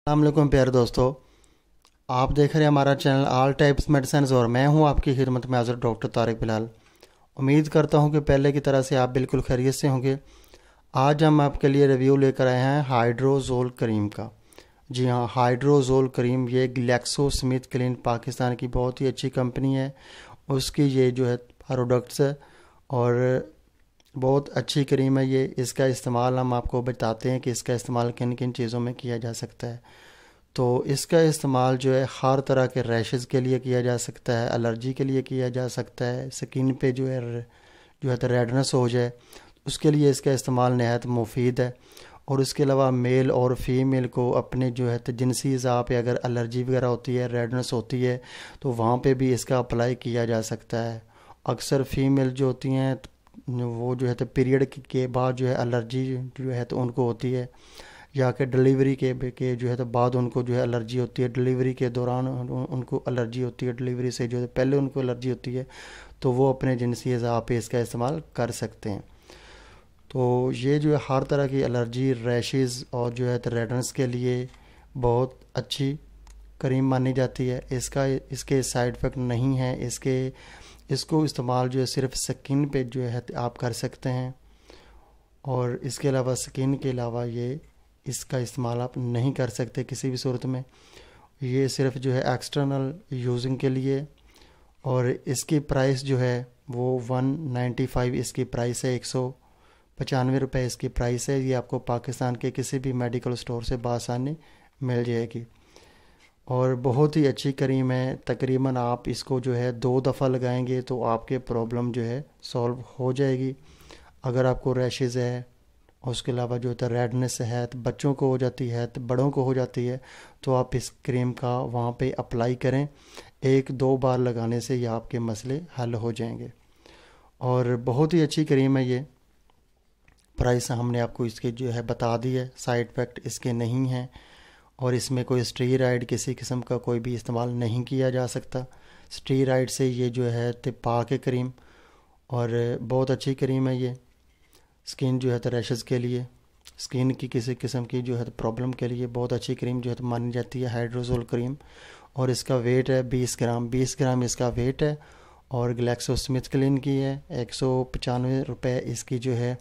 अस्सलाम वालेकुम प्यारे दोस्तों, आप देख रहे हैं हमारा चैनल ऑल टाइप्स मेडिसिन और मैं हूं आपकी खिदमत में हाजिर डॉक्टर तारिक बिलाल। उम्मीद करता हूं कि पहले की तरह से आप बिल्कुल खैरियत से होंगे। आज हम आपके लिए रिव्यू लेकर आए हैं हाइड्रोजोल क्रीम का। जी हाँ, हाइड्रोजोल क्रीम ये ग्लैक्सो स्मिथ क्लीन पाकिस्तान की बहुत ही अच्छी कंपनी है। उसकी ये जो है प्रोडक्ट्स है और बहुत अच्छी क्रीम है ये। इसका इस्तेमाल हम आपको बताते हैं कि इसका इस्तेमाल किन किन चीज़ों में किया जा सकता है। तो इसका इस्तेमाल जो है हर तरह के रैशेज़ के लिए किया जा सकता है, एलर्जी के लिए किया जा सकता है, स्किन पे जो है तो रेडनेस हो जाए उसके लिए इसका इस्तेमाल नहायत मुफीद है। और उसके अलावा मेल और फीमेल को अपने जो है तो जिनसी अज़ा पे अगर एलर्जी वगैरह होती है, रेडनेस होती है, तो वहाँ पे भी इसका अप्लाई किया जा सकता है। अक्सर फीमेल जो होती हैं वो जो है तो पीरियड के बाद जो है एलर्जी जो है तो उनको होती है, या कि डिलीवरी के जो है तो बाद उनको जो है एलर्जी होती है, डिलीवरी के दौरान उनको एलर्जी होती है, डिलीवरी से जो है पहले उनको एलर्जी होती है, तो वो अपने जिनसी अज़ा पे इसका इस्तेमाल कर सकते हैं। तो ये जो है हर तरह की एलर्जी, रैशेज़ और जो है तो रेडनेस के लिए बहुत अच्छी क्रीम मानी जाती है। इसके साइड इफ़ेक्ट नहीं है। इसको इस्तेमाल जो है सिर्फ स्किन पे जो है आप कर सकते हैं, और इसके अलावा स्किन के अलावा ये इसका इस्तेमाल आप नहीं कर सकते किसी भी सूरत में। ये सिर्फ जो है एक्सटर्नल यूजिंग के लिए। और इसकी प्राइस जो है वो 195 इसकी प्राइस है, 195 रुपये इसकी प्राइस है। ये आपको पाकिस्तान के किसी भी मेडिकल स्टोर से बआसानी मिल जाएगी और बहुत ही अच्छी क्रीम है। तकरीबन आप इसको जो है 2 दफ़ा लगाएंगे तो आपके प्रॉब्लम जो है सॉल्व हो जाएगी। अगर आपको रैशेज़ है और उसके अलावा जो होता है रेडनेस है, तो बच्चों को हो जाती है, तो बड़ों को हो जाती है, तो आप इस क्रीम का वहाँ पे अप्लाई करें। 1-2 बार लगाने से ये आपके मसले हल हो जाएंगे और बहुत ही अच्छी क्रीम है ये। प्राइस हमने आपको इसके जो है बता दी है, साइड इफ़ेक्ट इसके नहीं हैं और इसमें कोई स्टीरॉयड किसी किस्म का कोई भी इस्तेमाल नहीं किया जा सकता। स्टीरॉयड से ये जो है तो पाक है क्रीम और बहुत अच्छी क्रीम है ये। स्किन जो है तो रैशेज़ के लिए, स्किन की किसी किस्म की जो है तो प्रॉब्लम के लिए बहुत अच्छी क्रीम जो है तो मानी जाती है हाइड्रोजोल क्रीम। और इसका वेट है 20 ग्राम, 20 ग्राम इसका वेट है और ग्लैक्सो स्मिथ क्लीन की है। 195 रुपये इसकी जो है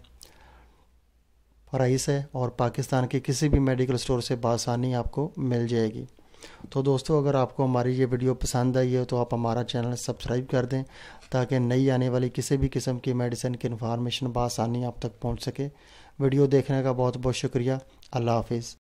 प्राइस है और पाकिस्तान के किसी भी मेडिकल स्टोर से बआसानी आपको मिल जाएगी। तो दोस्तों, अगर आपको हमारी ये वीडियो पसंद आई है तो आप हमारा चैनल सब्सक्राइब कर दें ताकि नई आने वाली किसी भी किस्म की मेडिसिन की इन्फॉर्मेशन बआसानी आप तक पहुंच सके। वीडियो देखने का बहुत बहुत शुक्रिया। अल्लाह हाफिज़।